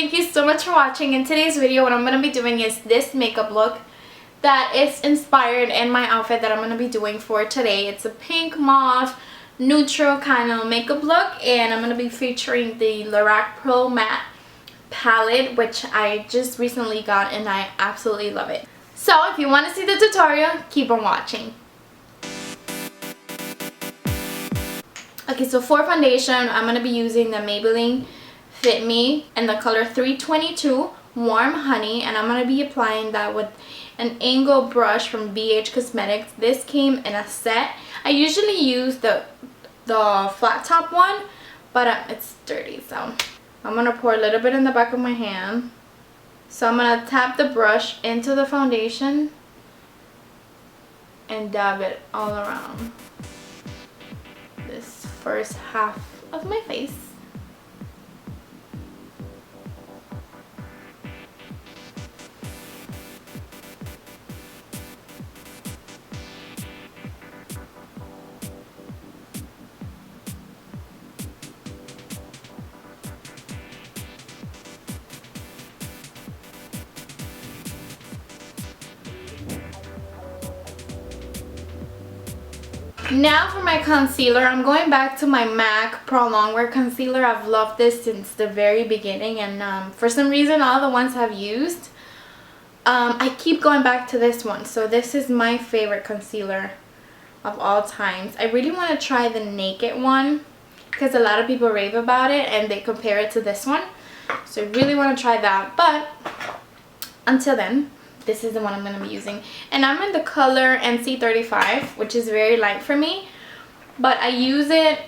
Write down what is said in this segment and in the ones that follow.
thank you so much for watching. In today's video, what I'm going to be doing is this makeup look that is inspired in my outfit that I'm going to be doing for today. It's a pink mauve neutral kind of makeup look, and I'm going to be featuring the Lorac Pro Matte palette, which I just recently got and I absolutely love it. So if you want to see the tutorial, keep on watching. Okay, so for foundation, I'm going to be using the Maybelline Fit Me in the color 322 Warm Honey, and I'm going to be applying that with an angle brush from BH Cosmetics. This came in a set. I usually use the flat top one, but it's dirty, so I'm going to pour a little bit in the back of my hand. So I'm going to tap the brush into the foundation and dab it all around this first half of my face. Now for my concealer, I'm going back to my MAC Pro Longwear Concealer. I've loved this since the very beginning, and for some reason all the ones I've used, I keep going back to this one. So this is my favorite concealer of all times. I really want to try the Naked one because a lot of people rave about it and they compare it to this one. So I really want to try that, but until then, this is the one I'm going to be using. And I'm in the color NC35, which is very light for me. But I use it,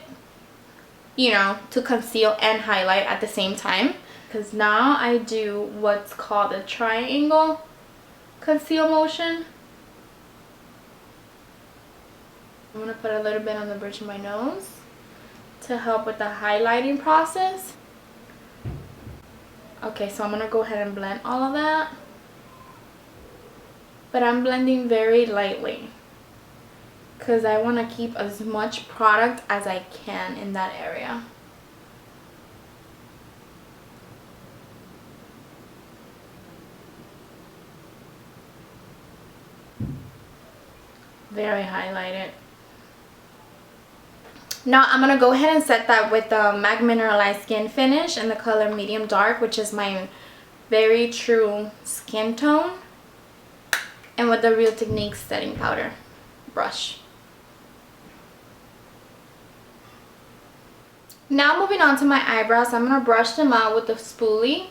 you know, to conceal and highlight at the same time. Because now I do what's called a triangle conceal motion. I'm going to put a little bit on the bridge of my nose to help with the highlighting process. Okay, so I'm going to go ahead and blend all of that. But I'm blending very lightly because I want to keep as much product as I can in that area. Very highlighted. Now I'm going to go ahead and set that with the MAC Mineralize Skinfinish in the color medium dark, which is my very true skin tone. And with the Real Techniques setting powder brush. Now moving on to my eyebrows, I'm going to brush them out with the spoolie.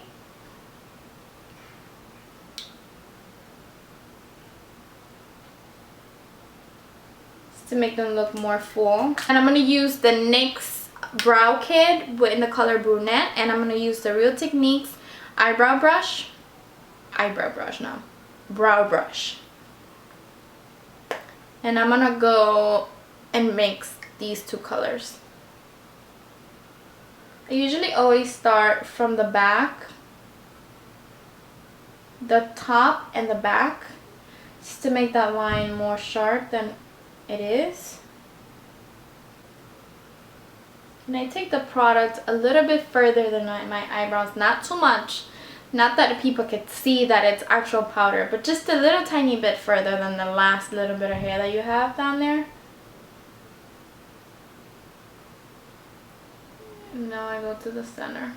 Just to make them look more full. And I'm going to use the NYX Brow Kit in the color brunette. And I'm going to use the Real Techniques eyebrow brush. Brow brush. And I'm gonna go and mix these two colors. I usually always start from the back, the top and the back, just to make that line more sharp than it is. And I take the product a little bit further than my eyebrows, not too much. Not that people could see that it's actual powder, but just a little tiny bit further than the last little bit of hair that you have down there. And now I go to the center.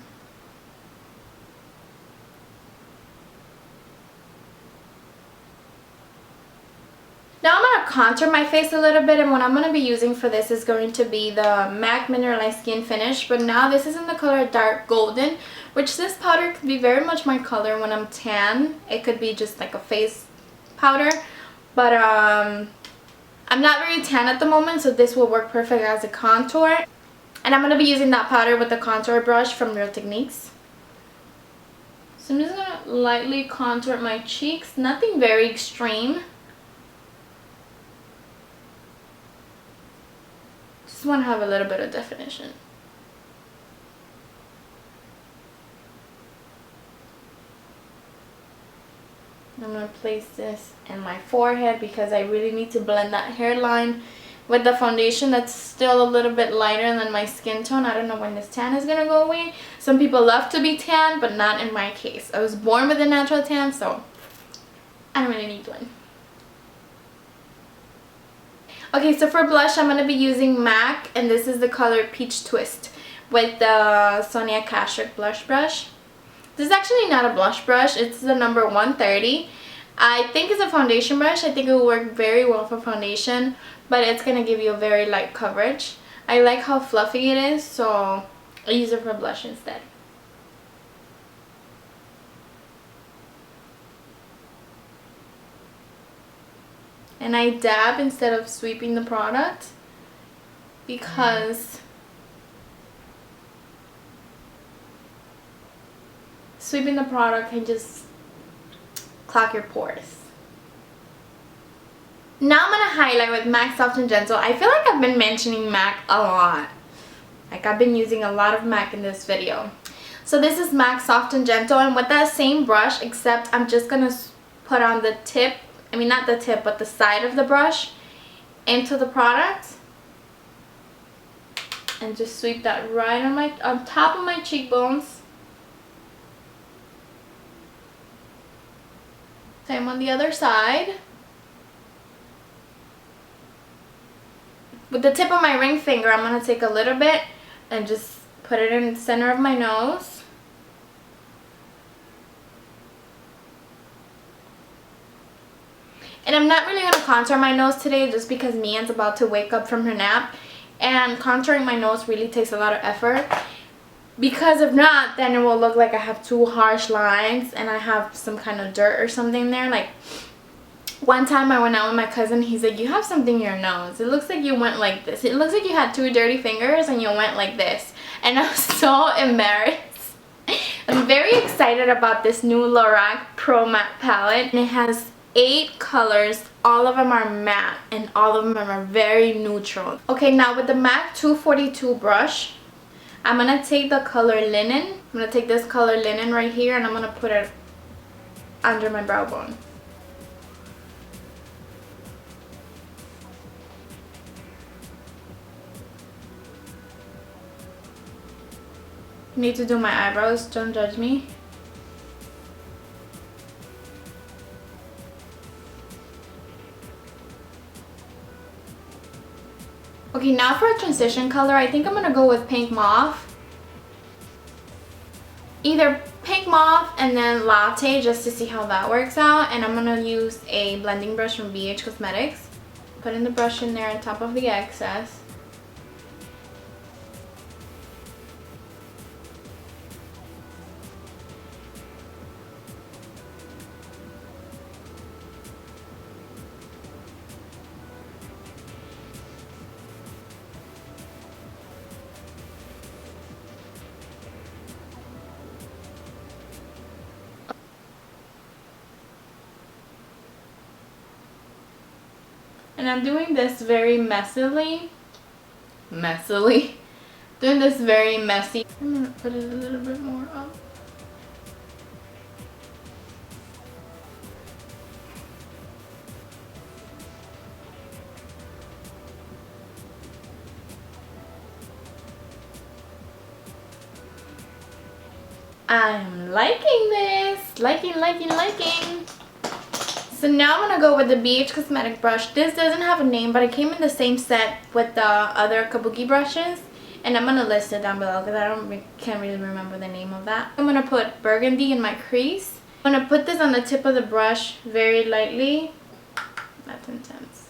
Now I'm going to contour my face a little bit, and what I'm going to be using for this is going to be the MAC Mineralize Skinfinish, but now this is in the color Dark Golden, which this powder could be very much my color when I'm tan. It could be just like a face powder, but I'm not very tan at the moment, so this will work perfect as a contour. And I'm going to be using that powder with the contour brush from Real Techniques. So I'm just going to lightly contour my cheeks, nothing very extreme. Just want to have a little bit of definition. I'm going to place this in my forehead because I really need to blend that hairline with the foundation that's still a little bit lighter than my skin tone. I don't know when this tan is gonna go away. Some people love to be tan, but not in my case. I was born with a natural tan, so I don't really need one. Okay, so for blush, I'm going to be using MAC, and this is the color Peach Twist with the Sonia Kashuk blush brush. This is actually not a blush brush, it's the number 130. I think it's a foundation brush. I think it will work very well for foundation, but it's going to give you a very light coverage. I like how fluffy it is, so I use it for blush instead. And I dab instead of sweeping the product because sweeping the product can just clog your pores. Now I'm going to highlight with MAC Soft and Gentle. I feel like I've been mentioning MAC a lot. Like I've been using a lot of MAC in this video. So this is MAC Soft and Gentle, and with that same brush, except I'm just going to put on the tip, I mean not the tip, but the side of the brush into the product. And just sweep that right on top of my cheekbones. Same on the other side. With the tip of my ring finger, I'm going to take a little bit and just put it in the center of my nose. And I'm not really going to contour my nose today just because Mia's about to wake up from her nap. And contouring my nose really takes a lot of effort. Because if not, then it will look like I have two harsh lines and I have some kind of dirt or something there. Like one time I went out with my cousin, he's like, you have something in your nose. It looks like you went like this. It looks like you had two dirty fingers and you went like this. And I was so embarrassed. I'm very excited about this new Lorac Pro Matte palette. And it has 8 colors. All of them are matte and all of them are very neutral. Okay, now with the MAC 242 brush, I'm going to take the color Linen. I'm going to take this color Linen right here and I'm going to put it under my brow bone. Need to do my eyebrows, don't judge me. Okay, now for a transition color, I think I'm going to go with Pink Mauve. Either Pink Mauve and then Latte just to see how that works out. And I'm going to use a blending brush from BH Cosmetics. Putting the brush in there on top of the excess. And I'm doing this very messily. Doing this very messy. I'm going to put it a little bit more up. I'm liking this. Liking. So now I'm going to go with the BH Cosmetic brush. This doesn't have a name, but it came in the same set with the other kabuki brushes. And I'm going to list it down below because can't really remember the name of that. I'm going to put Burgundy in my crease. I'm going to put this on the tip of the brush very lightly. That's intense.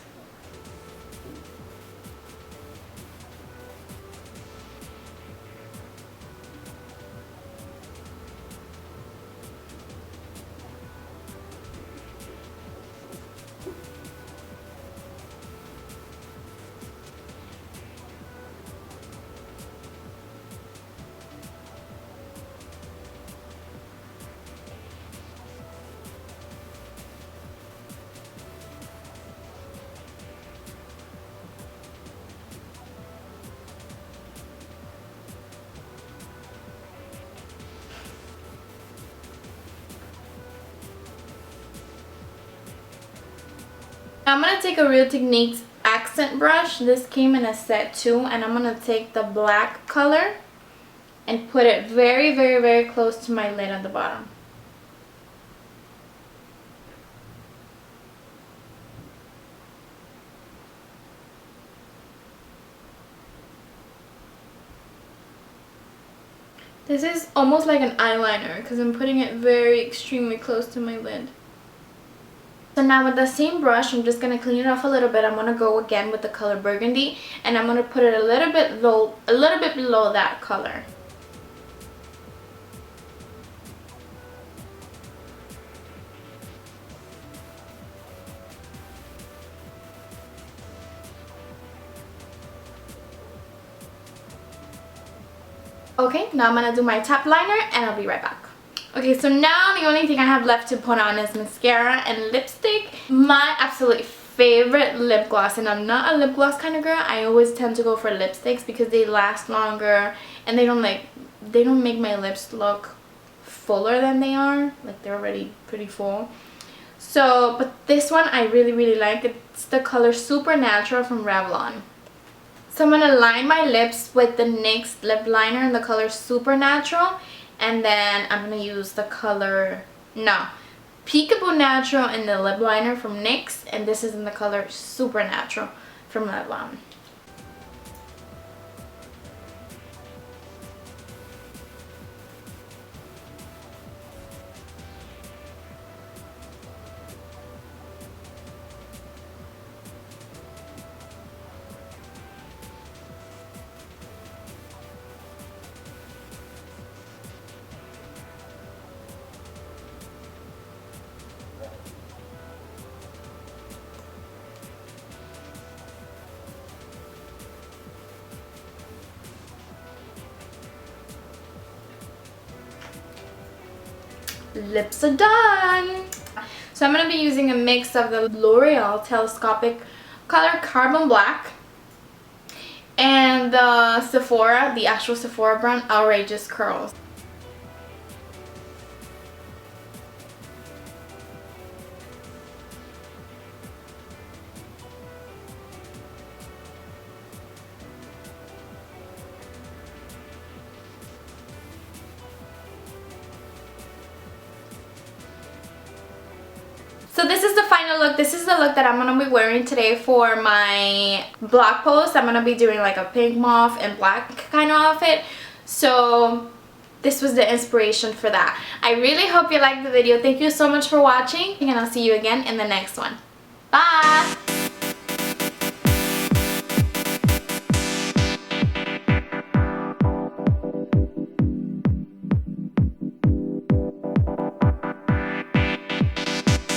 I'm going to take a Real Techniques accent brush. This came in a set too, and I'm going to take the black color and put it very, very, very close to my lid at the bottom. This is almost like an eyeliner because I'm putting it very extremely close to my lid. So now with the same brush, I'm just going to clean it off a little bit. I'm going to go again with the color Burgundy, and I'm going to put it a little bit below that color. Okay, now I'm going to do my top liner and I'll be right back. Okay, so now the only thing I have left to put on is mascara and lipstick. My absolute favorite lip gloss, and I'm not a lip gloss kind of girl. I always tend to go for lipsticks because they last longer and they don't make my lips look fuller than they are. Like, they're already pretty full. So, but this one I really, really like. It's the color Supernatural from Revlon. So I'm going to line my lips with the NYX lip liner in the color Supernatural. And then I'm going to use the color, Peekaboo Natural in the lip liner from NYX. And this is in the color Supernatural from Revlon. Lips are done. So I'm going to be using a mix of the L'Oreal Telescopic color Carbon Black and the Sephora, the actual Sephora brand, Outrageous Curls. So this is the final look. This is the look that I'm going to be wearing today for my blog post. I'm going to be doing like a pink, mauve, and black kind of outfit. So this was the inspiration for that. I really hope you liked the video. Thank you so much for watching, and I'll see you again in the next one. Bye!